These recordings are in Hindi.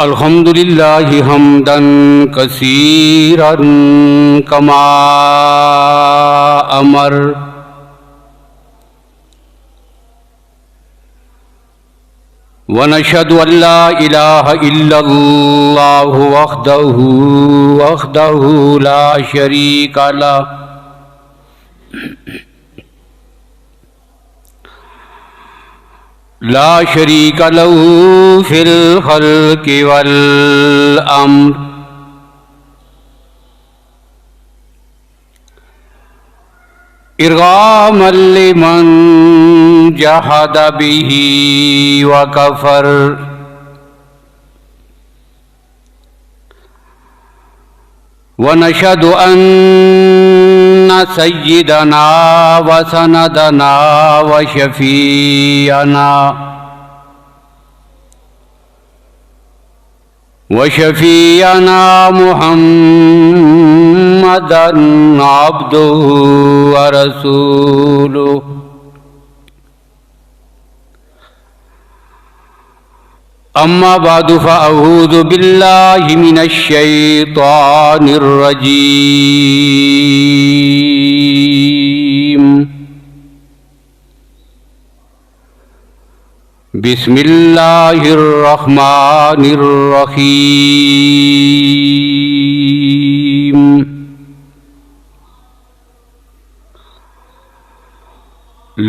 अल्हम्दुलिल्लाहि हम्दन कसीरन कमा अमर व नशहदु अल्ला इलाहा इल्लल्लाहु वहदहु ला शरीका लह ला शरीका लहू फिल खल्क़ि वल अम्र इरगामन लिमन जहद बिही व कफर व नशहदु अन्ना सय्यिदना व सनदना व शफीअना मुहम्मदन अब्दुहु व रसूलुहु। अम्मा बादु फ़अऊज़ु बिल्लाहि मिनश शैतानिर रजीम। बिस्मिल्लाहिर रहमानिर रहीम।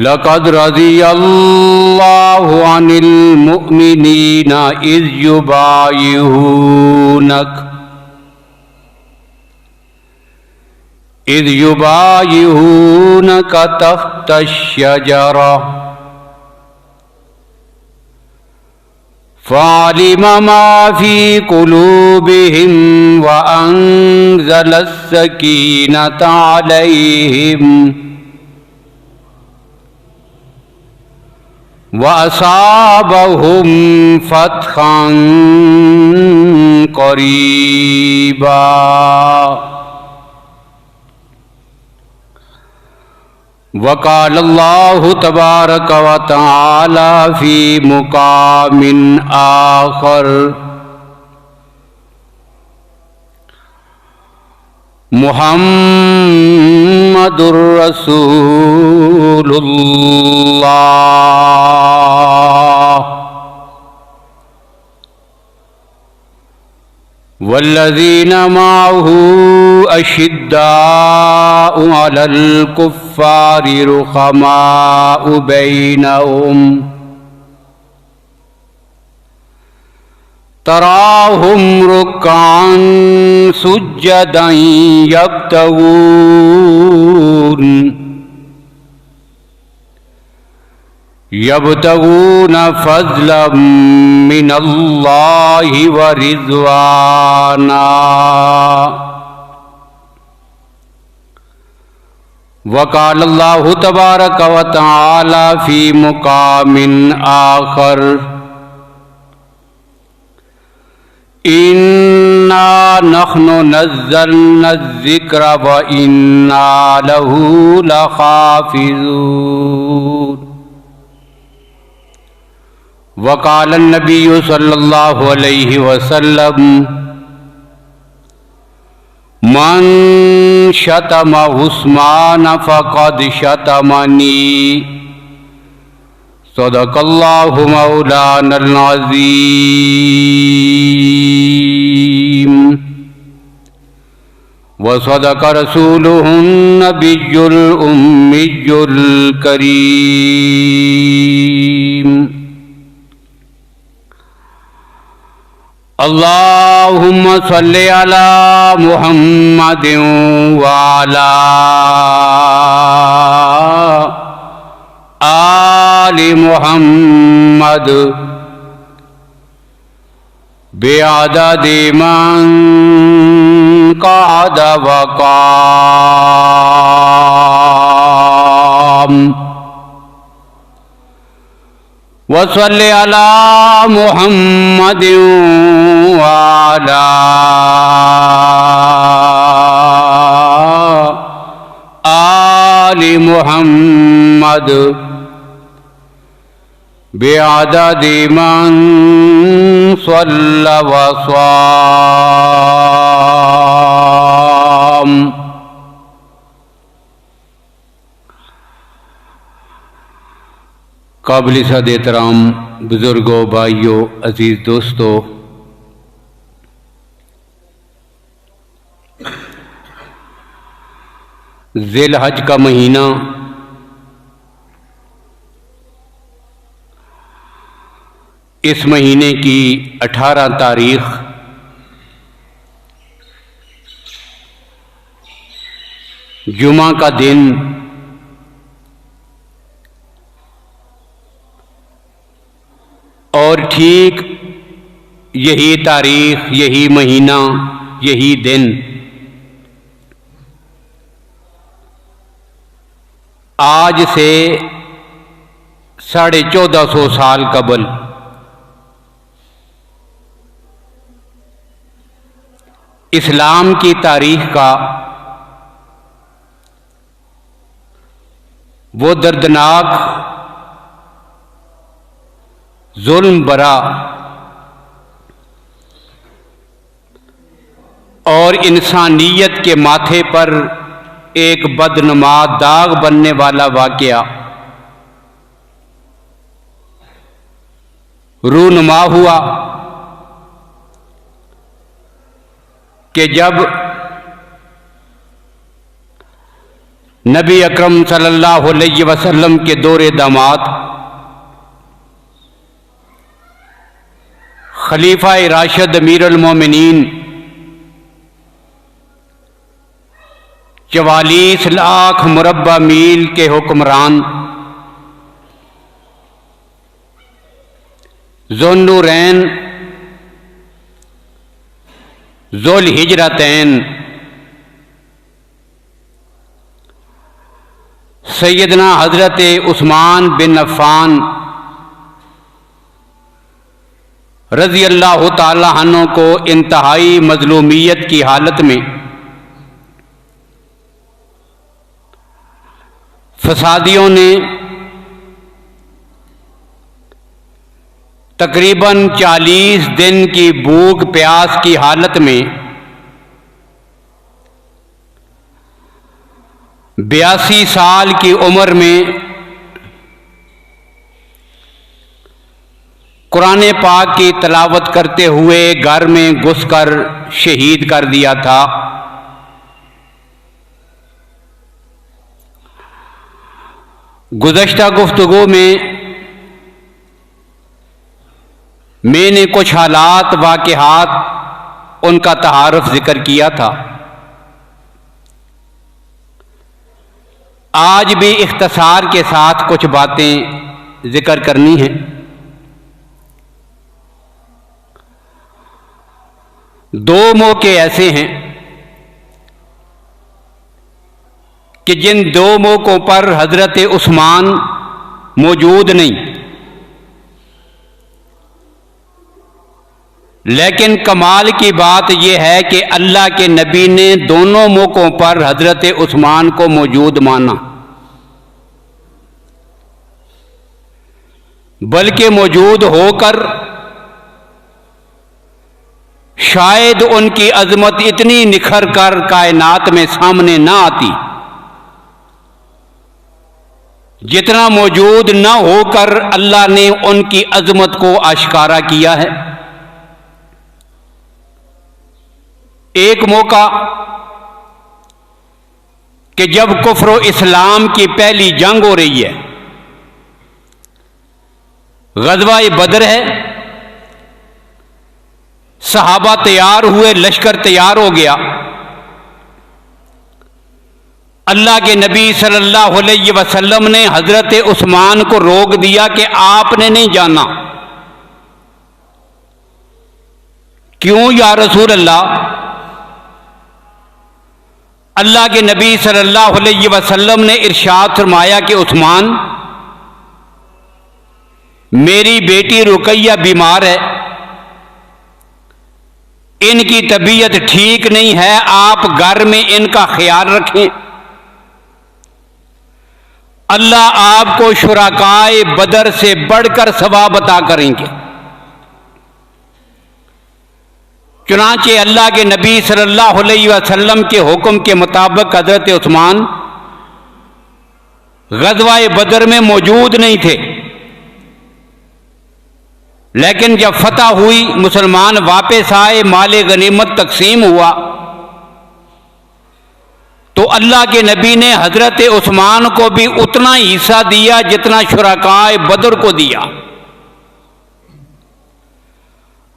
लक़द रज़ियल्लाहु अनिल मुअमिनीना इज़ युबायिऊनक तहतश-शजरा फ़अलिम मा फ़ी क़ुलूबिहिम व अंज़लस-सकीनत अलैहिम व असाबहुम फ़तहन क़रीबा। वक़ाल अल्लाहु तबारक व तआला फ़ी मुक़ामिन आख़र मुहम्मदुर रसूलुल्लाह वल्लज़ीना मअहू अशिद्दाउ अलल कुफ़्फ़ारि रुहमाउ बैनहुम तराहुम रुक्कान सुज्जदन यब्तगून फ़ज़लन मिनल्लाहि व रिज़वाना। वक़ाल अल्लाहु तबारक व तआला फ़ी मुक़ामिन आख़र इन्ना नहनु नज़्ज़लना ज़िक्र व इन्ना लहू लहाफ़िज़ून। वक़ाल नबिय्यु सल्लल्लाहु अलैहि वसल्लम मन शतम उस्मान फ़क़द शतमनी। सदक़ल्लाहु मौलानल अज़ीम व सदक़ रसूलुहुन नबियुल उम्मियुल करीम। अल्लाहुम्मा सल्लि अला मुहम्मदिन व अला आलि मुहम्मद बिअददि मन क़अद व क़ाम। वसल्लि अला मुहम्मदिन व अला आलि मुहम्मद बिअददि मन सल्ला व स्वाम। काबिल सद एहतराम बुजुर्गों, भाइयों, अजीज दोस्तों, ज़िलहज का महीना इस महीने की 18 तारीख जुमा का दिन और ठीक यही तारीख, यही महीना, यही दिन आज से 1450 साल कबल इस्लाम की तारीख का वो दर्दनाक जुल्म बरा और इंसानियत के माथे पर एक बदनुमा दाग बनने वाला वाकया रूनुमा हुआ कि जब नबी अकरम सल्लल्लाहु अलैहि वसल्लम के दौरे दामाद खलीफा राशिद अमीरुल मोमिनीन 44 लाख मुरब्बा मील के हुक्मरान ज़ुन्नूरैन ज़ुल हिजरतैन सैयदना हजरत उस्मान बिन अफ़्फ़ान रज़ी अल्लाह ताला अन्हु को इंतहाई मज़लूमियत की हालत में फसादियों ने तकरीबन 40 दिन की भूख प्यास की हालत में 82 साल की उम्र में कुरान पाक की तलावत करते हुए घर में घुसकर शहीद कर दिया था। गुज़श्ता गुफ्तगू में मैंने कुछ हालात वाक़यात उनका तआरुफ़ जिक्र किया था। आज भी इख्तिसार के साथ कुछ बातें जिक्र करनी हैं। दो मौके ऐसे हैं कि जिन दो मौकों पर हजरत उस्मान मौजूद नहीं, लेकिन कमाल की बात यह है कि अल्लाह के नबी ने दोनों मौकों पर हजरत उस्मान को मौजूद माना, बल्कि मौजूद होकर शायद उनकी अजमत इतनी निखर कर कायनात में सामने ना आती जितना मौजूद न होकर अल्लाह ने उनकी अजमत को आश्कारा किया है। एक मौका कि जब कुफ्र इस्लाम की पहली जंग हो रही है, ग़ज़वा बदर है, सहाबा तैयार हुए, लश्कर तैयार हो गया। अल्लाह के नबी सल्लल्लाहु अलैहि वसल्लम ने हजरत उस्मान को रोक दिया कि आपने नहीं जाना। क्यों या रसूल अल्लाह? अल्लाह के नबी सल्लल्लाहु अलैहि वसल्लम ने इरशाद फरमाया कि उस्मान, मेरी बेटी रुकैया बीमार है, इनकी तबीयत ठीक नहीं है, आप घर में इनका ख्याल रखें। अल्लाह आपको शुराकाए बदर से बढ़कर सवाब अता करेंगे। चुनांचे अल्लाह के नबी सल्लल्लाहु अलैहि वसल्लम के हुक्म के मुताबिक हजरत उस्मान ग़ज़वा-ए बदर में मौजूद नहीं थे, लेकिन जब फतह हुई, मुसलमान वापस आए, माले गनीमत तकसीम हुआ, तो अल्लाह के नबी ने हजरत उस्मान को भी उतना ही हिस्सा दिया जितना शुराकाए बदर को दिया।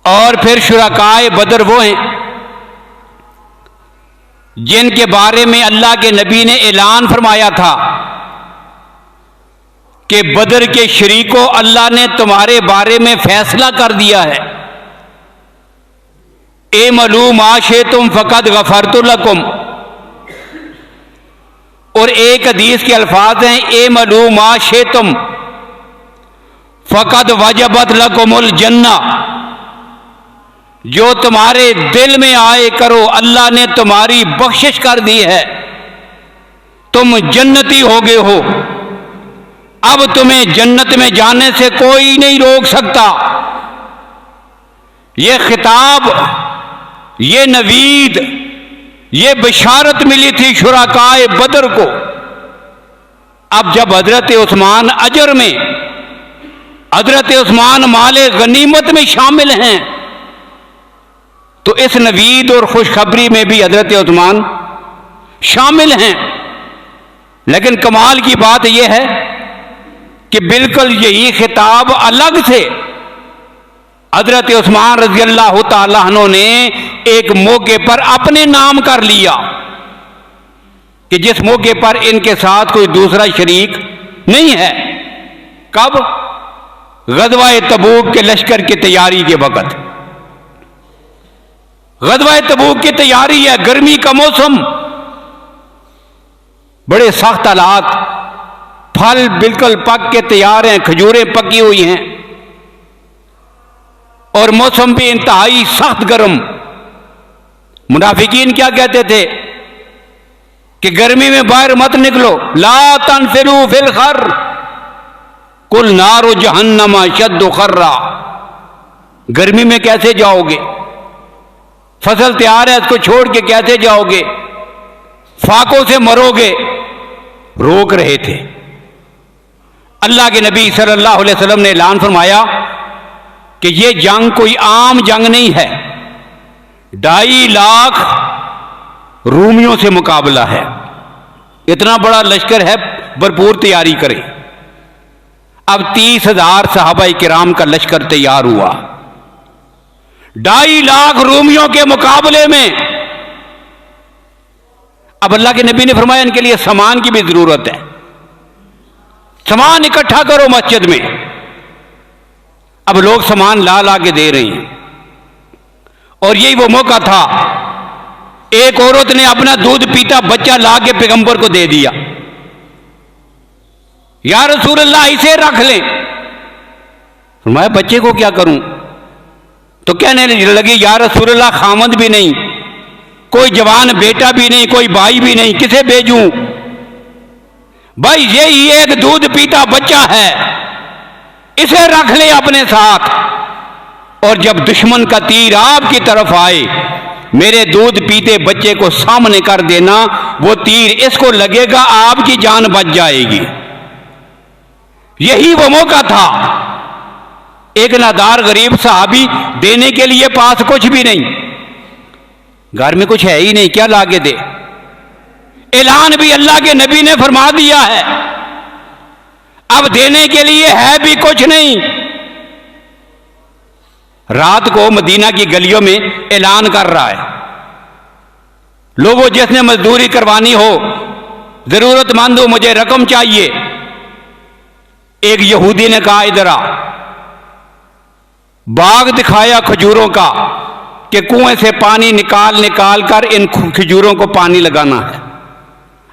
और फिर शुराकाए बदर वो हैं जिनके बारे में अल्लाह के नबी ने ऐलान फरमाया था कि बदर के शरीकों, अल्लाह ने तुम्हारे बारे में फैसला कर दिया है, ए मलूम आशे तुम फ़क़द गफ़रतु लकुम। और एक हदीस के अल्फाज हैं, ए मलूम आशे तुम फ़क़द वजबत लकुमुल जन्ना। जो तुम्हारे दिल में आए करो, अल्लाह ने तुम्हारी बख्शिश कर दी है, तुम जन्नती हो गए हो। अब तुम्हें जन्नत में जाने से कोई नहीं रोक सकता। ये खिताब, ये नवीद, ये बिशारत मिली थी शुराकाए बदर को। अब जब हजरत उस्मान अजर में, हजरत उस्मान माले गनीमत में शामिल हैं, तो इस नवीद और खुशखबरी में भी हजरत उस्मान शामिल हैं। लेकिन कमाल की बात यह है कि बिल्कुल यही खिताब अलग से हजरत उस्मान रज़ी अल्लाह ताला अन्हु ने एक मौके पर अपने नाम कर लिया कि जिस मौके पर इनके साथ कोई दूसरा शरीक नहीं है। कब? ग़ज़वा-ए तबूक के लश्कर की तैयारी के वक़्त। ग़ज़वा-ए तबूक की तैयारी है, गर्मी का मौसम, बड़े सख्त हालात, फल बिल्कुल पक के तैयार हैं, खजूरें पकी हुई हैं, और मौसम भी इंतहाई सख्त गर्म। मुनाफिकीन क्या कहते थे कि गर्मी में बाहर मत निकलो, ला तनफिरू फिल खर कुल नारु जहन्नमा शद्दु खर्रा। गर्मी में कैसे जाओगे? फसल तैयार है, इसको छोड़ के कैसे जाओगे? फाकों से मरोगे। रोक रहे थे। अल्लाह के नबी सल्लल्लाहु अलैहि वसल्लम ने ऐलान फरमाया कि यह जंग कोई आम जंग नहीं है, 2.5 लाख रूमियों से मुकाबला है। इतना बड़ा लश्कर है, भरपूर तैयारी करें। अब 30,000 सहाबाए किराम का लश्कर तैयार हुआ 2.5 लाख रूमियों के मुकाबले में। अब अल्लाह के नबी ने फरमाया इनके लिए सामान की भी जरूरत है, सामान इकट्ठा करो मस्जिद में। अब लोग सामान ला ला के दे रहे हैं, और यही वो मौका था, एक औरत ने अपना दूध पीता बच्चा ला के पैगंबर को दे दिया, या रसूल अल्लाह इसे रख लें। मैं बच्चे को क्या करूं? तो कहने लगी, या रसूल अल्लाह खामद भी नहीं, कोई जवान बेटा भी नहीं, कोई भाई भी नहीं, किसे भेजूं? भाई यही एक दूध पीता बच्चा है, इसे रख ले अपने साथ, और जब दुश्मन का तीर आपकी तरफ आए, मेरे दूध पीते बच्चे को सामने कर देना, वो तीर इसको लगेगा, आपकी जान बच जाएगी। यही वो मौका था। एक नादार गरीब सहाबी, देने के लिए पास कुछ भी नहीं, घर में कुछ है ही नहीं, क्या लाके दे? ऐलान भी अल्लाह के नबी ने फरमा दिया है, अब देने के लिए है भी कुछ नहीं। रात को मदीना की गलियों में ऐलान कर रहा है, लोगों जिसने मजदूरी करवानी हो, जरूरतमंद हो, मुझे रकम चाहिए। एक यहूदी ने कहा, इधर आ। बाग दिखाया खजूरों का कि कुएं से पानी निकाल निकाल कर इन खजूरों को पानी लगाना है।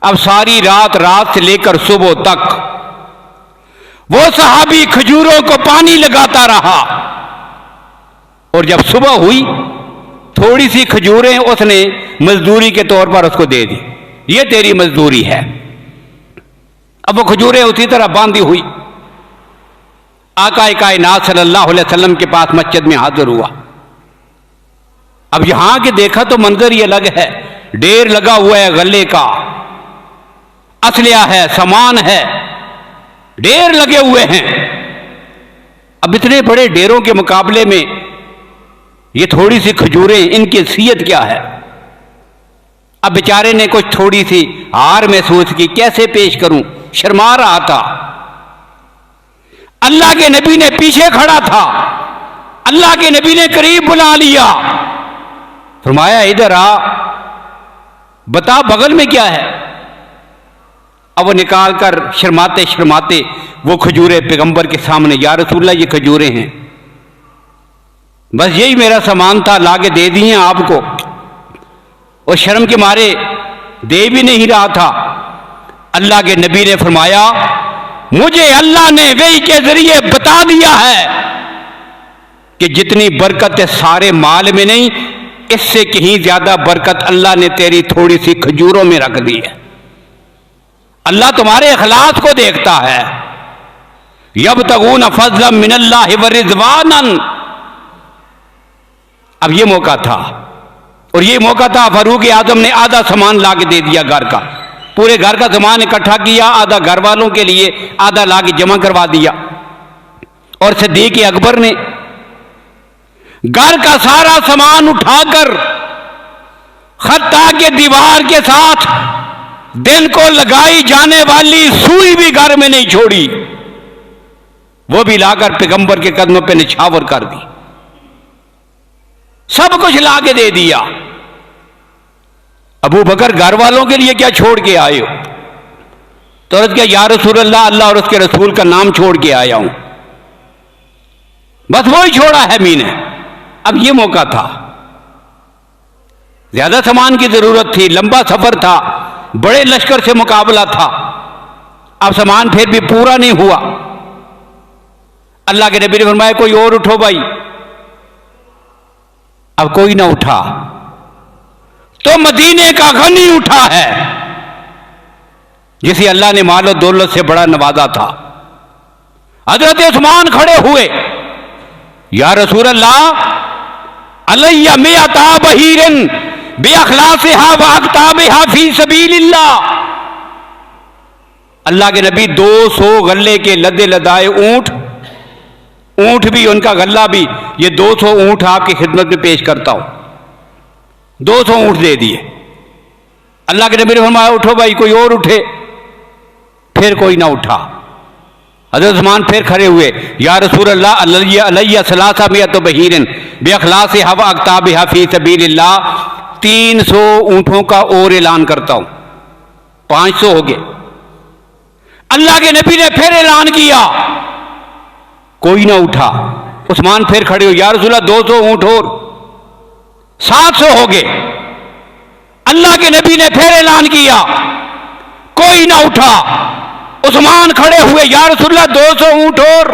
अब सारी रात से लेकर सुबह तक वो सहाबी खजूरों को पानी लगाता रहा, और जब सुबह हुई, थोड़ी सी खजूरें उसने मजदूरी के तौर पर उसको दे दी, ये तेरी मजदूरी है। अब वो खजूरें उसी तरह बांधी हुई आका कायनात सल्लल्लाहु अलैहि वसल्लम के पास मस्जिद में हाजिर हुआ। अब यहां के देखा तो मंजर ये अलग है, ढेर लगा हुआ है गले का, असलिया है, सामान है, ढेर लगे हुए हैं। अब इतने बड़े ढेरों के मुकाबले में ये थोड़ी सी खजूरें, इनकी हैसियत क्या है। अब बेचारे ने कुछ थोड़ी सी हार महसूस की, कैसे पेश करूं, शर्मा रहा था। अल्लाह के नबी ने पीछे खड़ा था, अल्लाह के नबी ने करीब बुला लिया, फरमाया इधर आ, बता बगल में क्या है। अब वो निकाल कर शर्माते शर्माते वो खजूरें पैगंबर के सामने, या रसूलल्लाह ये खजूरें हैं, बस यही मेरा सामान था, लाके दे दिए आपको। और शर्म के मारे दे भी नहीं रहा था। अल्लाह के नबी ने फरमाया मुझे अल्लाह ने वही के जरिए बता दिया है कि जितनी बरकत है सारे माल में नहीं, इससे कहीं ज्यादा बरकत अल्लाह ने तेरी थोड़ी सी खजूरों में रख दी है। अल्लाह तुम्हारे इखलास को देखता है। यब्तगून फज़लन मिनल्लाहि व रिज़वानन। अब ये मौका था, और ये मौका था फारूक आजम ने आधा सामान ला के दे दिया घर का, पूरे घर का सामान इकट्ठा किया, आधा घर वालों के लिए, आधा ला के जमा करवा दिया। और सिद्दीक़ अकबर ने घर का सारा सामान उठाकर खत्ता के दीवार के साथ दिन को लगाई जाने वाली सुई भी घर में नहीं छोड़ी, वो भी लाकर पैगंबर के कदमों पे निछावर कर दी, सब कुछ ला के दे दिया। अबू बकर घर वालों के लिए क्या छोड़ के आए हो? तो अर्ज़ किया या रसूलल्लाह, अल्लाह और उसके रसूल का नाम छोड़ के आया हूं, बस वो ही छोड़ा है मैंने। अब ये मौका था, ज्यादा सामान की जरूरत थी, लंबा सफर था, बड़े लश्कर से मुकाबला था, अब सामान फिर भी पूरा नहीं हुआ। अल्लाह के नबी ने फरमाया कोई और उठो भाई। अब कोई ना उठा तो मदीने का गनी उठा है जिसे अल्लाह ने मालो दौलत से बड़ा नवाजा था। हजरत उस्मान खड़े हुए, या रसूल अल्लाह अलैया मिअता बहीरिन बिअखलासिहा व अक्ताबिहा फी सबीलिल्लाह। अल्लाह के नबी 200 गल्ले के लदे लदाए ऊंट भी, उनका गल्ला भी, ये 200 ऊंट आपकी खिदमत में पेश करता हूं। 200 ऊंट दे दिए। अल्लाह के नबी ने फरमाया उठो भाई, कोई और उठे, फिर कोई ना उठा। हज़रत उस्मान फिर खड़े हुए, या रसूल अल्लाह अलैया सलासा मिअत बहीरिन बिअखलासिहा व अक्ताबिहा फी सबीलिल्लाह। 300 ऊंटों का और ऐलान करता हूं, 500 हो गए। अल्लाह के नबी ने फिर ऐलान किया, कोई ना उठा। उस्मान फिर खड़े हो, या रसूलल्लाह 200 ऊंट और, 700 हो गए। अल्लाह के नबी ने फिर ऐलान किया, कोई ना उठा। उस्मान खड़े हुए, या रसूलल्लाह 200 ऊंट और,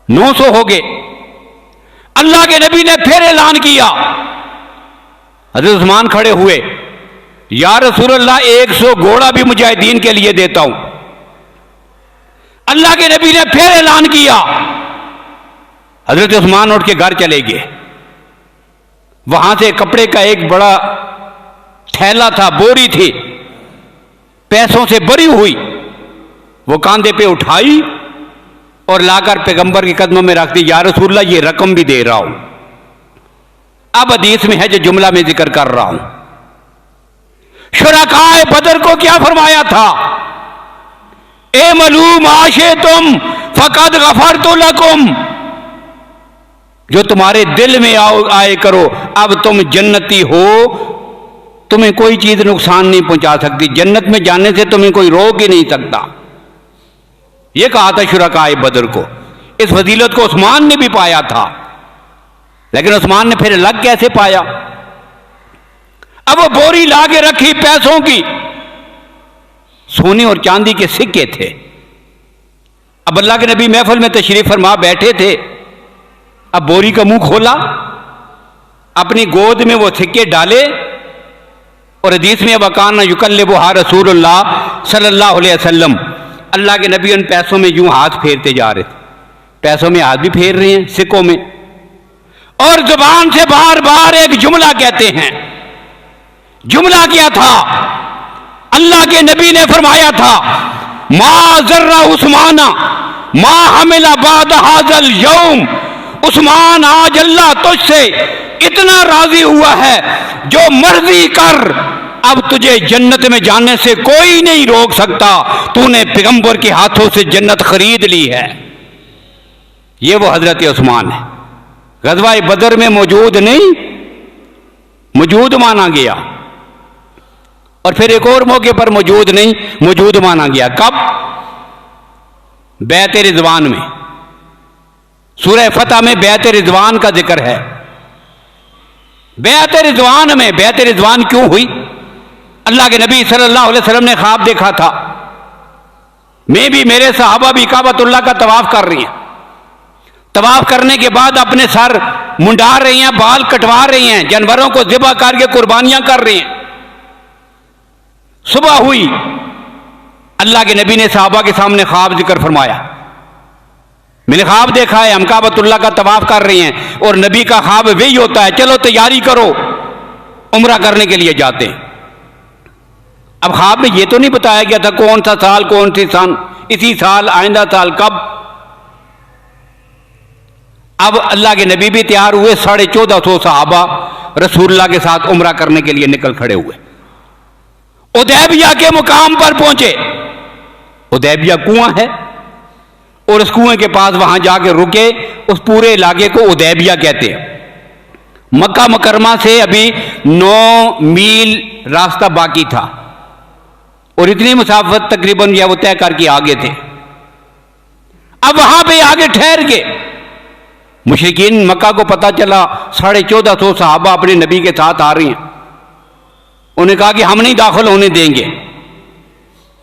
900 हो गए। अल्लाह के नबी ने फिर ऐलान किया। हज़रत उस्मान खड़े हुए, या रसूलल्लाह 100 घोड़ा भी मुजाहिदीन के लिए देता हूं। अल्लाह के नबी ने फिर ऐलान किया। हजरत उस्मान उठ के घर चले गए। वहां से कपड़े का एक बड़ा थैला था, बोरी थी, पैसों से भरी हुई, वो कांधे पे उठाई और लाकर पैगंबर के कदमों में रख दी। या रसूलल्लाह ये रकम भी दे रहा हूं। अब हदीस में है जो जुमला में जिक्र कर रहा हूं। शुरकाए बदर को क्या फरमाया था? ए मलूम आशे तुम फकद गफरतु लकुम। जो तुम्हारे दिल में आए करो, अब तुम जन्नती हो, तुम्हें कोई चीज नुकसान नहीं पहुंचा सकती, जन्नत में जाने से तुम्हें कोई रोक ही नहीं सकता। यह कहा था शुरकाए बदर को। इस फजीलत को उस्मान ने भी पाया था, लेकिन उस्मान ने फिर अलग कैसे पाया? अब वो बोरी लाके रखी पैसों की, सोने और चांदी के सिक्के थे। अब अल्लाह के नबी महफिल में तशरीफ फरमा बैठे थे। अब बोरी का मुंह खोला, अपनी गोद में वो सिक्के डाले और हदीस में वकाना युकल्लिबुहा रसूलुल्लाह सल्लल्लाहु अलैहि वसल्लम, अल्लाह के नबी उन पैसों में यूं हाथ फेरते जा रहे थे। पैसों में हाथ भी फेर रहे हैं, सिक्कों में, और जुबान से बार बार एक जुमला कहते हैं। जुमला क्या था? अल्लाह के नबी ने फरमाया था, मा जर्रा उस्माना मा हमिला बाद हाजल यौम, उस्मान आज अल्लाह तुझसे इतना राजी हुआ है, जो मर्जी कर, अब तुझे जन्नत में जाने से कोई नहीं रोक सकता, तूने पैगंबर के हाथों से जन्नत खरीद ली है। ये वो हजरत उस्मान है। गज़वा बदर में मौजूद नहीं, मौजूद माना गया, और फिर एक और मौके पर मौजूद नहीं, मौजूद माना गया। कब? बैत रिजवान में। सूरह फतह में बैत रिजवान का जिक्र है। बैत रिजवान में, बैत रिजवान क्यों हुई? अल्लाह के नबी सल्लल्लाहु अलैहि वसल्लम ने ख्वाब देखा था, मैं भी, मेरे सहाबा भी काबतुल्लाह का तवाफ कर रही हैं। तवाफ करने के बाद अपने सर मुंडा रही हैं, बाल कटवा रही हैं, जानवरों को ज़िबा करके कुर्बानियां कर रही हैं। सुबह हुई, अल्लाह के नबी ने सहाबा के सामने ख्वाब जिक्र फरमाया, मैंने ख्वाब देखा है, हम काबतुल्लाह का तवाफ कर रही हैं, और नबी का ख्वाब वही होता है, चलो तैयारी करो, उम्रा करने के लिए जाते हैं। अब ख्वाब में ये तो नहीं बताया गया था कौन सा साल, कौन सी सन, इसी साल, आइंदा साल, कब। अब अल्लाह के नबी भी तैयार हुए, 1450 सहाबा रसूलुल्लाह के साथ उम्रा करने के लिए निकल खड़े हुए। उदैबिया के मुकाम पर पहुंचे। उदैबिया कुआं है, और उस कुएं के पास वहां जाके रुके। उस पूरे इलाके को उदैबिया कहते हैं। मक्का मुकरमा से अभी 9 मील रास्ता बाकी था, और इतनी मुसाफत तकरीबन यह वो तय करके आगे थे। अब वहां पे आगे ठहर गए। मुशरिकीन मक्का को पता चला 1450 सहाबा अपने नबी के साथ आ रही हैं। उन्हें कहा कि हम नहीं दाखिल होने देंगे।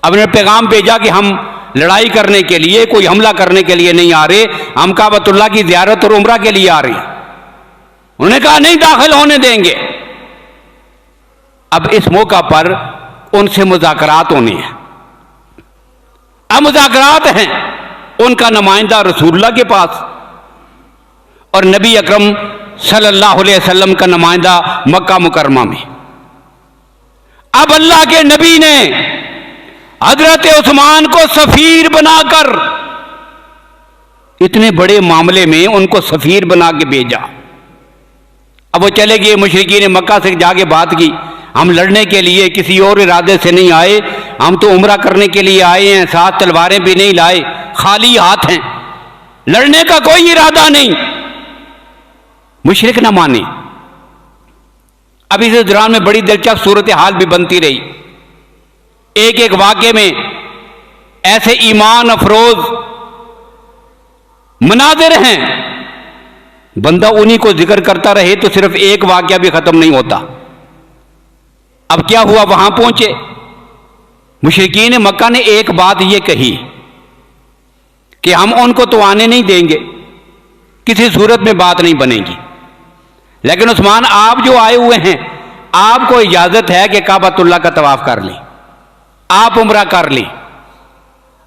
अब ने पैगाम भेजा कि हम लड़ाई करने के लिए, कोई हमला करने के लिए नहीं आ रहे, हम काबतुल्लाह की ज़ियारत और उम्रा के लिए आ रहे हैं। उन्होंने कहा नहीं दाखिल होने देंगे। अब इस मौका पर उनसे मुज़ाकरात होने हैं। अब मुज़ाकरात हैं, उनका नुमाइंदा रसूलुल्लाह के पास, और नबी अकरम सल्लल्लाहु अलैहि वसल्लम का नुमाइंदा मक्का मुकरमा में। अब अल्लाह के नबी ने हजरत उस्मान को सफीर बनाकर, इतने बड़े मामले में उनको सफीर बना के भेजा। अब वो चले गए, मुशरिकीन ने मक्का से जाके बात की, हम लड़ने के लिए किसी और इरादे से नहीं आए, हम तो उम्रा करने के लिए आए हैं, साथ तलवारें भी नहीं लाए, खाली हाथ हैं, लड़ने का कोई इरादा नहीं। मुशरिक ना माने। अब इस दौरान में बड़ी दिलचस्प सूरत हाल भी बनती रही। एक एक वाक़े में ऐसे ईमान अफरोज मनाजिर हैं, बंदा उन्हीं को जिक्र करता रहे तो सिर्फ एक वाक़या भी खत्म नहीं होता। अब क्या हुआ, वहां पहुंचे, मुशरिकीन मक्का ने एक बात यह कही कि हम उनको तो आने नहीं देंगे, किसी सूरत में बात नहीं बनेगी, लेकिन उस्मान आप जो आए हुए हैं, आपको इजाजत है कि काबतुल्लाह का तवाफ कर लें, आप उम्रा कर लें।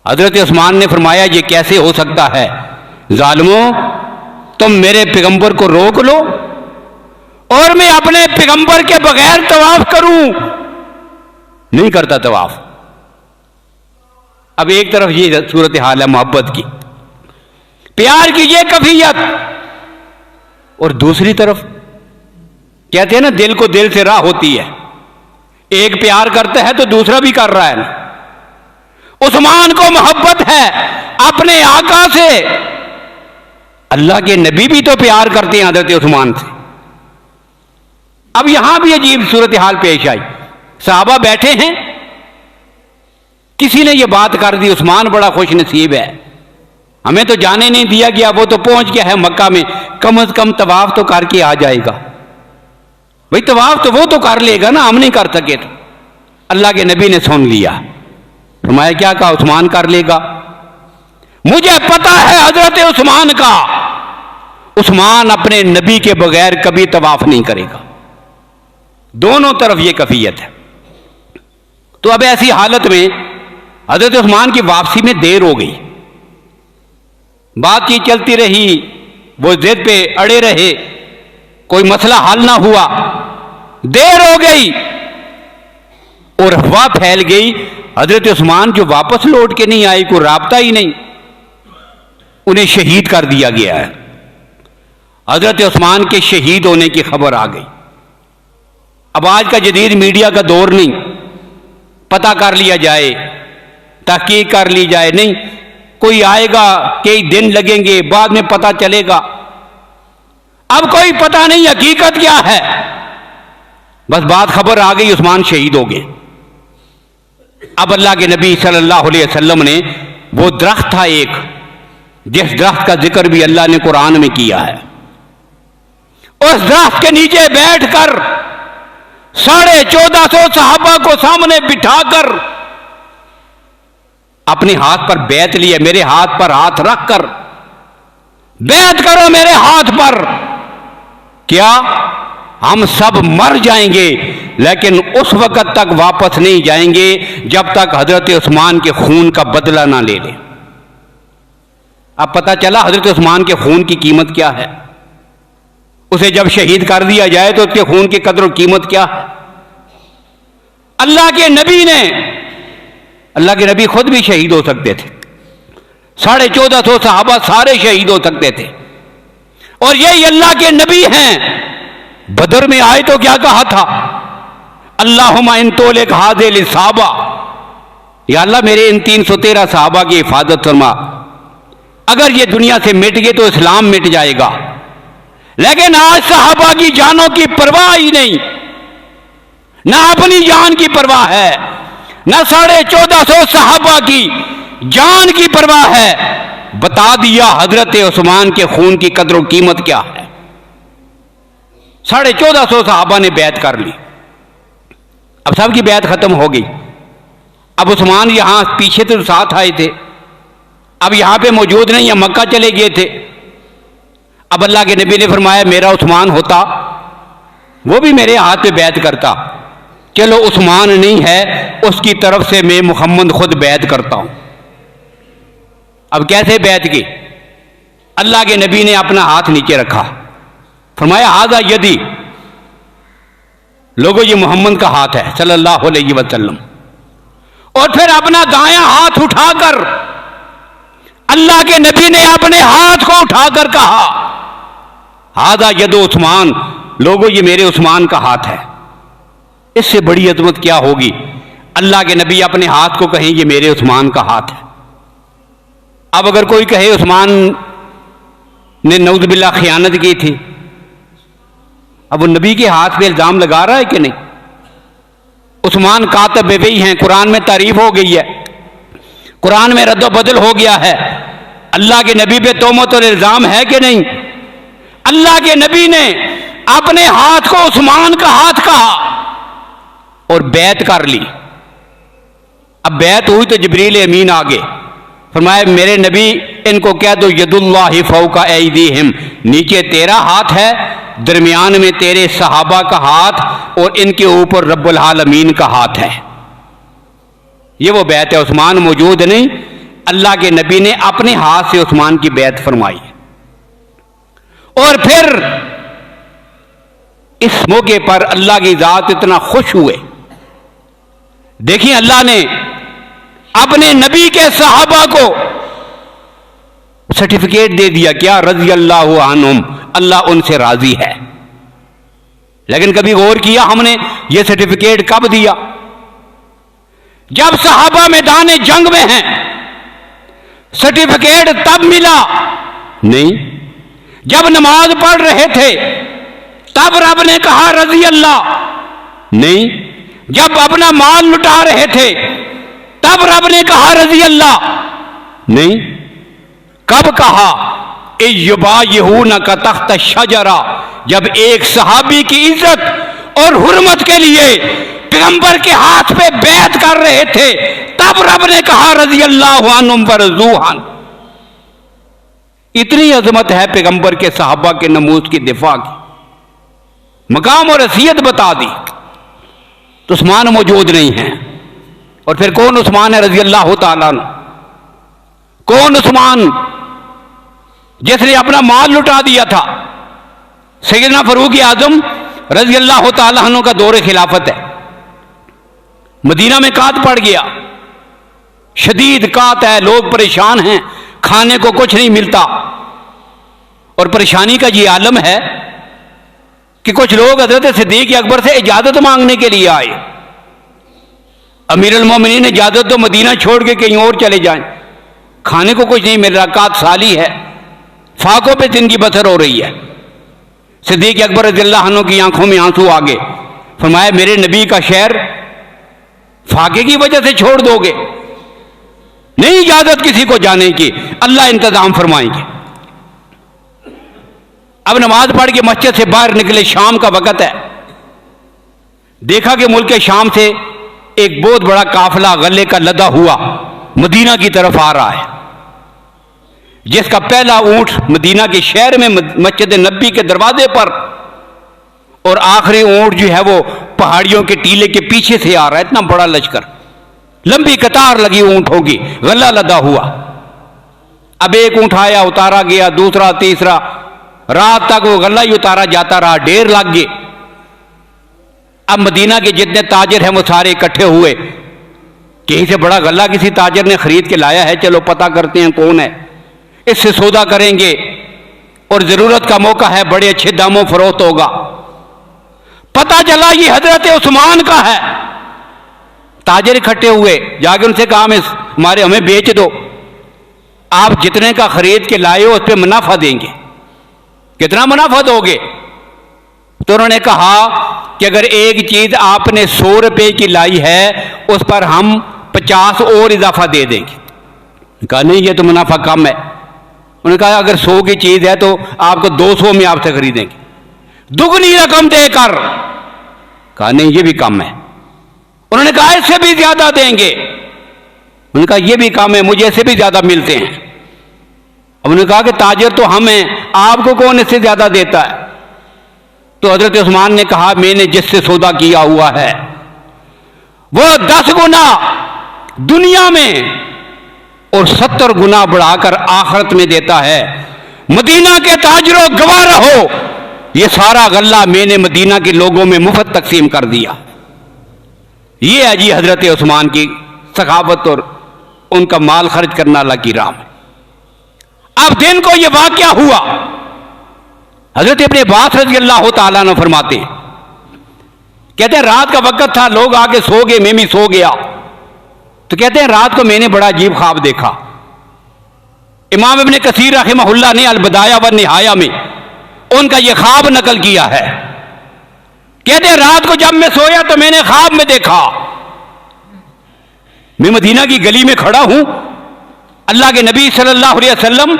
हजरत उस्मान ने फरमाया ये कैसे हो सकता है, जालिमों, तुम मेरे पैगंबर को रोक लो और मैं अपने पैगंबर के बगैर तवाफ करूं। नहीं करता तवाफ। अब एक तरफ ये सूरत हाल है मोहब्बत की, प्यार की ये कैफियत, और दूसरी तरफ कहते हैं ना दिल को दिल से राह होती है, एक प्यार करता है तो दूसरा भी कर रहा है ना। उस्मान को मोहब्बत है अपने आका से, अल्लाह के नबी भी तो प्यार करते हैं हजरत उस्मान से। अब यहां भी अजीब सूरत हाल पेश आई। सहाबा बैठे हैं, किसी ने यह बात कर दी, उस्मान बड़ा खुश नसीब है, हमें तो जाने नहीं दिया गया, वो तो पहुंच गया है मक्का में, कम से कम तवाफ तो करके आ जाएगा। भाई तवाफ तो वो तो कर लेगा ना, हम नहीं कर सके तो। अल्लाह के नबी ने सुन लिया, फरमाया क्या कहा, उस्मान कर लेगा। मुझे पता है हजरत उस्मान का, उस्मान अपने नबी के बगैर कभी तवाफ नहीं करेगा। दोनों तरफ ये कैफियत है। तो अब ऐसी हालत में हजरत उस्मान की वापसी में देर हो गई। बातचीत चलती रही, वो जिद पे अड़े रहे, कोई मसला हल ना हुआ, देर हो गई और अफवाह फैल गई हजरत उस्मान जो वापस लौट के नहीं आए, कोई राबता ही नहीं, उन्हें शहीद कर दिया गया है। हजरत उस्मान के शहीद होने की खबर आ गई। अब आज का जदीद मीडिया का दौर नहीं, पता कर लिया जाए, तहकीक कर ली जाए, नहीं, कोई आएगा, कई दिन लगेंगे, बाद में पता चलेगा। अब कोई पता नहीं हकीकत क्या है, बस बात खबर आ गई उस्मान शहीद हो गए। अब अल्लाह के नबी सल्लल्लाहु अलैहि वसल्लम ने, वो दरख्त था एक, जिस दरख्त का जिक्र भी अल्लाह ने कुरान में किया है, उस दरख्त के नीचे बैठकर 1450 सहाबा को सामने बिठाकर अपने हाथ पर बैत लिया, मेरे हाथ पर हाथ रखकर बैत करो मेरे हाथ पर, क्या हम सब मर जाएंगे लेकिन उस वक्त तक वापस नहीं जाएंगे जब तक हजरत उस्मान के खून का बदला ना ले लें। अब पता चला हजरत उस्मान के खून की कीमत क्या है। उसे जब शहीद कर दिया जाए तो उसके खून की कदर और कीमत क्या है। अल्लाह के नबी ने, अल्लाह के नबी खुद भी शहीद हो सकते थे, 1450 सहाबा सारे शहीद हो सकते थे, और यही अल्लाह के नबी हैं। बदर में आए तो क्या कहा था, अल्लाहुम्मा इन तोलिक हादिल सहाबा, या अल्लाह मेरे इन 313 सहाबा की हिफाजत फरमा, अगर ये दुनिया से मिट गए तो इस्लाम मिट जाएगा। लेकिन आज सहाबा की जानों की परवाह ही नहीं, ना अपनी जान की परवाह है, ना 1450 सहाबा की जान की परवाह है। बता दिया हजरत उस्मान के खून की कदर कीमत क्या है। 1450 सहाबा ने बैत कर ली, अब सबकी बैत खत्म हो गई। अब उस्मान यहां पीछे तो साथ आए थे, अब यहां पे मौजूद नहीं है, मक्का चले गए थे। अब अल्लाह के नबी ने फरमाया मेरा उस्मान होता वो भी मेरे हाथ पे बैत करता। चलो उस्मान नहीं है, उसकी तरफ से मैं मुहम्मद खुद बैत करता हूं। अब कैसे बैत की, अल्लाह के नबी ने अपना हाथ नीचे रखा, फरमाया हाजा यदि, लोगों ये मोहम्मद का हाथ है सल्लल्लाहु अलैहि वसल्लम, और फिर अपना दायां हाथ उठाकर अल्लाह के नबी ने अपने हाथ को उठाकर कहा हाजा यदो उस्मान, लोगों ये मेरे उस्मान का हाथ है। इससे बड़ी अजमत क्या होगी, अल्लाह के नबी अपने हाथ को कहें ये मेरे उस्मान का हाथ है। अब अगर कोई कहे उस्मान ने नऊज़ बिल्लाह खयानत की थी, अब वो नबी के हाथ पे इल्जाम लगा रहा है कि नहीं। उस्मान कातिब वही हैं, कुरान में तारीफ हो गई है, कुरान में रद्द बदल हो गया है। अल्लाह के नबी पे तोहमत और इल्जाम है कि नहीं। अल्लाह के नबी ने अपने हाथ को उस्मान का हाथ कहा और बैत कर ली। अब बैत हुई तो जिब्रील अमीन आ गए, फरमाया मेरे नबी इनको कह दो यदुल्लाहि फौका ऐदीहिम, नीचे तेरा हाथ है, दरमियान में तेरे सहाबा का हाथ और इनके ऊपर रब्बुल आलमीन का हाथ है। ये वो बैत है। उस्मान मौजूद नहीं, अल्लाह के नबी ने अपने हाथ से उस्मान की बैत फरमाई। और फिर इस मौके पर अल्लाह की जात इतना खुश हुए। देखिए अल्लाह ने अपने नबी के सहाबा को सर्टिफिकेट दे दिया, क्या रज़ी अल्लाहु अन्हुम, अल्लाह उनसे राजी है। लेकिन कभी गौर किया हमने यह सर्टिफिकेट कब दिया? जब सहाबा मैदान जंग में हैं। सर्टिफिकेट तब मिला नहीं, जब नमाज पढ़ रहे थे तब रब ने कहा रज़ी अल्लाह नहीं, जब अपना माल लुटा रहे थे तब रब ने कहा रज़ी अल्लाह नहीं। कब कहा? युबायिहूना का तख्त शजरा, जब एक सहाबी की इज्जत और हुर्मत के लिए पैगंबर के हाथ पे बैत कर रहे थे तब रब ने कहा रज़ी अल्लाहु अन्हुम वरज़ूअन। इतनी अजमत है पैगंबर के सहाबा के नमूज की दिफा की, मकाम और हैसियत बता दी। तो उस्मान मौजूद नहीं है, और फिर कौन उस्मान है रजी अल्लाह तआला अन्हु? कौन उस्मान जिसने अपना माल लुटा दिया था? सैयदना फारूक आजम रजी अल्लाह तआला अन्हु का दौरे खिलाफत है। मदीना में कात पड़ गया, शदीद कात है, लोग परेशान हैं, खाने को कुछ नहीं मिलता। और परेशानी का ये आलम है कि कुछ लोग हजरत सिद्दीक अकबर से इजाजत मांगने के लिए आए। अमीरुल मोमिनीन ने इजाजत तो मदीना छोड़ के कहीं और चले जाएं, खाने को कुछ नहीं मिल रहा, कात साली है, फाकों पे जिंदगी बसर हो रही है। सिद्दीक अकबर रज़ियल्लाहु अन्हु की आंखों में आंसू आ गए। फरमाया मेरे नबी का शहर फाके की वजह से छोड़ दोगे? नहीं इजाजत किसी को जाने की, अल्लाह इंतजाम फरमाएंगे। अब नमाज पढ़ के मस्जिद से बाहर निकले, शाम का वक़्त है। देखा कि मुल्क शाम से एक बहुत बड़ा काफिला गले का लदा हुआ मदीना की तरफ आ रहा है, जिसका पहला ऊंट मदीना के शहर में मस्जिद नबी के दरवाजे पर, और आखिरी ऊंट जो है वो पहाड़ियों के टीले के पीछे से आ रहा है। इतना बड़ा लश्कर, लंबी कतार लगी ऊंट होगी, गला लदा हुआ। अब एक ऊंट आया, उतारा गया, दूसरा, तीसरा, रात तक वो गला ही उतारा जाता रहा, ढेर लग गए। अब मदीना के जितने ताजिर हैं वो सारे इकट्ठे हुए, कहीं से बड़ा गला किसी ताजिर ने खरीद के लाया है, चलो पता करते हैं कौन है, इससे सौदा करेंगे और जरूरत का मौका है, बड़े अच्छे दामों फरोख्त होगा। पता चला ये हजरत उस्मान का है। ताजिर इकट्ठे हुए, जाके उनसे कहा हमें बेच दो, आप जितने का खरीद के लाए हो उस पर मुनाफा देंगे। कितना मुनाफा दोगे? तो उन्होंने कहा कि अगर एक चीज आपने 100 रुपए की लाई है उस पर हम 50 और इजाफा दे देंगे। कहा नहीं ये तो मुनाफा कम है। उन्होंने कहा अगर 100 की चीज है तो आपको 200 में आपसे खरीदेंगे, दुगनी रकम देकर। कहा नहीं ये भी कम है। उन्होंने कहा इससे भी ज्यादा देंगे। उन्होंने कहा ये भी कम है, मुझे इससे भी ज्यादा मिलते हैं। उन्होंने कहा कि ताजिर तो हम हैं, आपको कौन इससे ज्यादा देता है? तो हजरत उस्मान ने कहा मैंने जिससे सौदा किया हुआ है वो 10 गुना दुनिया में और 70 गुना बढ़ाकर आखिरत में देता है। मदीना के ताजरों गवाह रहो, ये सारा गल्ला मैंने मदीना के लोगों में मुफ्त तकसीम कर दिया। ये है जी हजरत उस्मान की सखावत और उनका माल खर्च करना अल्लाह की राह में। अब दिन को यह वाकया हुआ, हजरत इब्ने अब्बास रज़ियल्लाहु ताला अन्हु फरमाते हैं, कहते हैं रात का वक्त था, लोग आके सो गए, मैं भी सो गया। तो कहते हैं रात को मैंने बड़ा अजीब ख्वाब देखा। इमाम इब्ने कसीर रहमहुल्लाह ने अल बदाया व निहाया में उनका यह ख्वाब नकल किया है। कहते हैं रात को जब मैं सोया तो मैंने ख्वाब में देखा मैं मदीना की गली में खड़ा हूं, अल्लाह के नबी सल्लल्लाहु अलैहि वसल्लम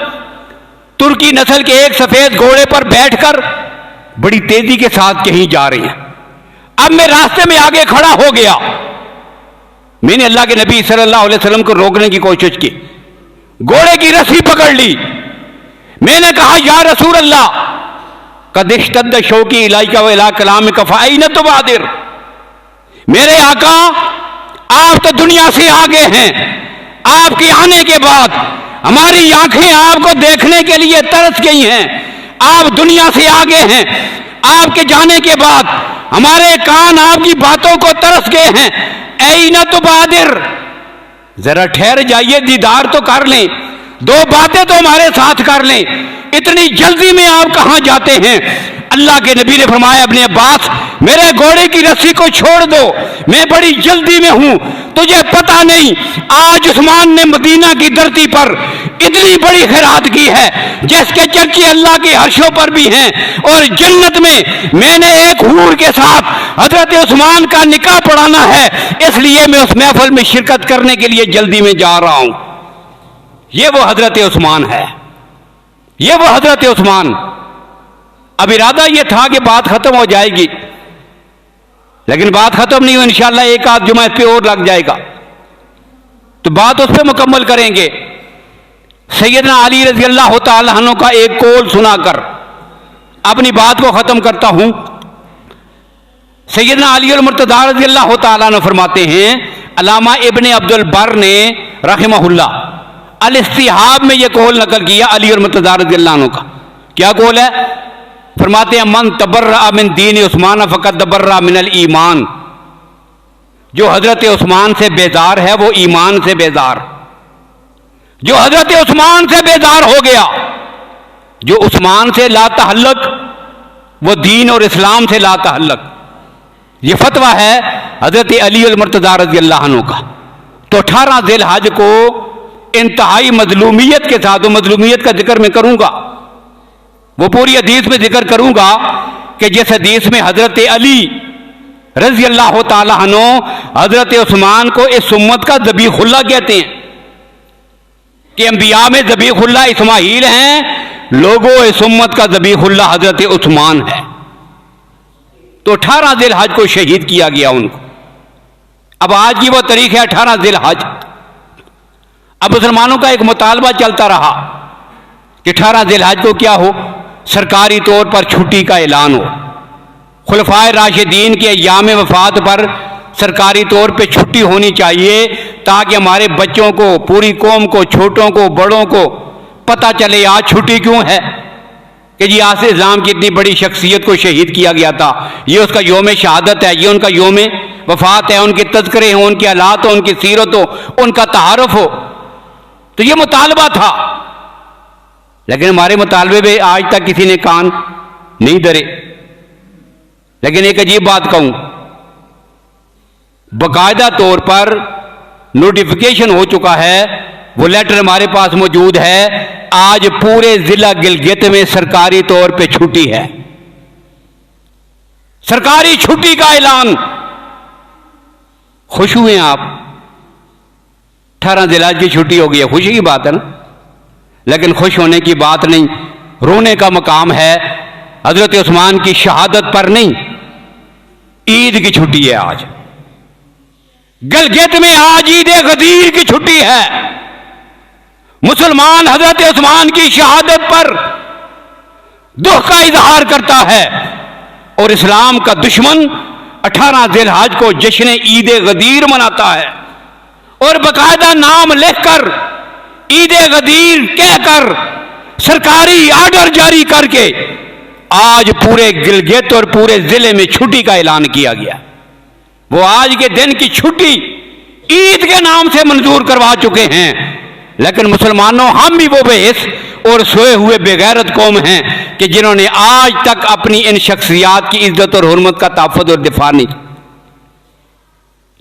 तुर्की नस्ल के एक सफेद घोड़े पर बैठकर बड़ी तेजी के साथ कहीं जा रहे हैं। अब मैं रास्ते में आगे खड़ा हो गया, मैंने अल्लाह के नबी सल्लल्लाहु अलैहि वसल्लम को रोकने की कोशिश की, घोड़े की रस्सी पकड़ ली। मैंने कहा या रसूल अल्लाह कदिश्तद शौकी इलाइका व इला कलाम कफाई न तुबादिर, मेरे आका आप तो दुनिया से आगे हैं, आपके आने के बाद हमारी आंखें आपको देखने के लिए तरस गई हैं, आप दुनिया से आगे हैं, आपके जाने के बाद हमारे कान आपकी बातों को तरस गए हैं। ऐना तो बहादिर, जरा ठहर जाइए, दीदार तो कर लें, 2 बातें तो हमारे साथ कर लें, इतनी जल्दी में आप कहां जाते हैं? अल्लाह के नबी ने फरमाया अपने अब्बास मेरे घोड़े की रस्सी को छोड़ दो, मैं बड़ी जल्दी में हूं। तुझे पता नहीं आज उस्मान ने मदीना की धरती पर इतनी बड़ी खैरात की है जिसके चर्चे अल्लाह के हर्षों पर भी हैं, और जन्नत में मैंने एक हूर के साथ हजरत उस्मान का निकाह पढ़ाना है, इसलिए मैं उस महफिल में शिरकत करने के लिए जल्दी में जा रहा हूं। ये वो हजरत उस्मान है, ये वो हजरत उस्मान। अब इरादा ये था कि बात खत्म हो जाएगी, लेकिन बात खत्म नहीं हुई। इंशाअल्लाह एक आध जुमा इस पे और लग जाएगा तो बात उस पर मुकम्मल करेंगे। सैयदना अली रज़ी अल्लाह तआला अन्हु का एक कौल सुनाकर अपनी बात को खत्म करता हूं। सैयदना अली अल मुर्तज़ा रज़ी अल्लाह तआला अन्हु फरमाते हैं अल्लामा इब्ने अब्दुल बर ने रहमहुल्लाह अल-इस्तिहाब में यह कौल नकल किया अली और मुर्तज़ा रज़ियल्लाहु अन्हु का। क्या कौल है? फरमाते हैं मन तबर्रा मिन दीन उस्मान फ़क़द तबर्रा मिनल ईमान। जो हजरत उस्मान से बेजार है वो ईमान से बेजार। जो हजरत उस्मान से बेजार हो गया, जो उस्मान से ला तहल्लुक, वो दीन और इस्लाम से ला तहल्लुक। ये फतवा है हजरत अली और मुर्तज़ा रज़ियल्लाहु अन्हु का। तो 18 ज़िलहज को इंतहाई मजलूमियत के साथ, मजलूमियत का जिक्र मैं करूंगा, वो पूरी हदीस में जिक्र करूंगा कि जिस हदीस में हजरत अली रज़ियल्लाहु ताला अन्हु हजरत उस्मान को इस उम्मत का ज़बीहुल्लाह कहते हैं कि अंबिया में ज़बीहुल्लाह इस्माइल हैं, लोगों इस उम्मत का ज़बीहुल्लाह हजरत उस्मान है। तो 18 ज़िलहज को शहीद किया गया उनको। अब आज की वो तारीख है 18 ज़िलहज। अब मुसलमानों का एक मुतालबा चलता रहा कि 18 ज़िलहज को क्या हो, सरकारी तौर पर छुट्टी का ऐलान हो। खुलफाए राशिदीन के अय्याम वफात पर सरकारी तौर पे छुट्टी होनी चाहिए ताकि हमारे बच्चों को, पूरी कौम को, छोटों को, बड़ों को पता चले आज छुट्टी क्यों है कि जी आज से इस्लाम की इतनी बड़ी शख्सियत को शहीद किया गया था, ये उसका योम शहादत है, ये उनका योम वफात है, उनके तज़किरे हों, उनके हालात हो, उनकी सीरत हो, उनका तारुफ हो। तो ये मुतालबा था, लेकिन हमारे मुतालबे में आज तक किसी ने कान नहीं धरे। लेकिन एक अजीब बात कहूं, बाकायदा तौर पर नोटिफिकेशन हो चुका है, वो लेटर हमारे पास मौजूद है, आज पूरे जिला गिलगित में सरकारी तौर पे छुट्टी है, सरकारी छुट्टी का ऐलान। खुश हुए आप? 18 ज़िलहज की छुट्टी हो गई है, खुशी की बात है ना, लेकिन खुश होने की बात नहीं, रोने का मकाम है। हजरत उस्मान की शहादत पर नहीं, ईद की छुट्टी है आज। गिलगित में आज ईद गदीर की छुट्टी है। मुसलमान हजरत उस्मान की शहादत पर दुख का इजहार करता है और इस्लाम का दुश्मन 18 ज़िलहज को जश्न ईद गदीर मनाता है और बाकायदा नाम लिखकर ईद गदीर कहकर सरकारी आर्डर जारी करके आज पूरे गिलगित और पूरे जिले में छुट्टी का ऐलान किया गया। वो आज के दिन की छुट्टी ईद के नाम से मंजूर करवा चुके हैं। लेकिन मुसलमानों, हम भी वो बेहिस और सोए हुए बेगैरत कौम हैं कि जिन्होंने आज तक अपनी इन शख्सियात की इज्जत और हुर्मत का तहफ़्फ़ुज़ और दिफा नहीं,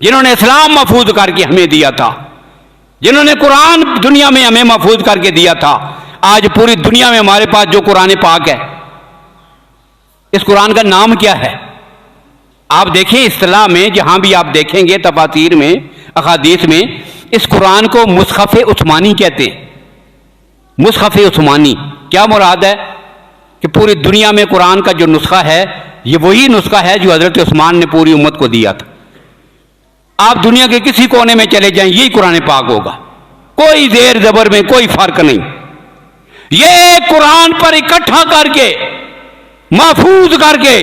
जिन्होंने इस्लाम महफूज करके हमें दिया था, जिन्होंने कुरान दुनिया में हमें महफूज करके दिया था। आज पूरी दुनिया में हमारे पास जो कुरान पाक है, इस कुरान का नाम क्या है? आप देखें इस्तिलाह में, जहां भी आप देखेंगे तफासीर में, अहादीस में, इस कुरान को मुसहफ़ उस्मानी कहते हैं। मुसहफ़ उस्मानी क्या मुराद है कि पूरी दुनिया में कुरान का जो नुस्खा है, ये वही नुस्खा है जो हजरत उस्मान ने पूरी उम्मत को दिया था। आप दुनिया के किसी कोने में चले जाएं, यही कुरान पाक होगा, कोई जेर जबर में कोई फर्क नहीं। ये कुरान पर इकट्ठा करके, महफूज करके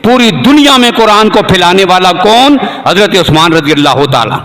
पूरी दुनिया में कुरान को फैलाने वाला कौन? हजरत उस्मान रज़ियल्लाहु ताला।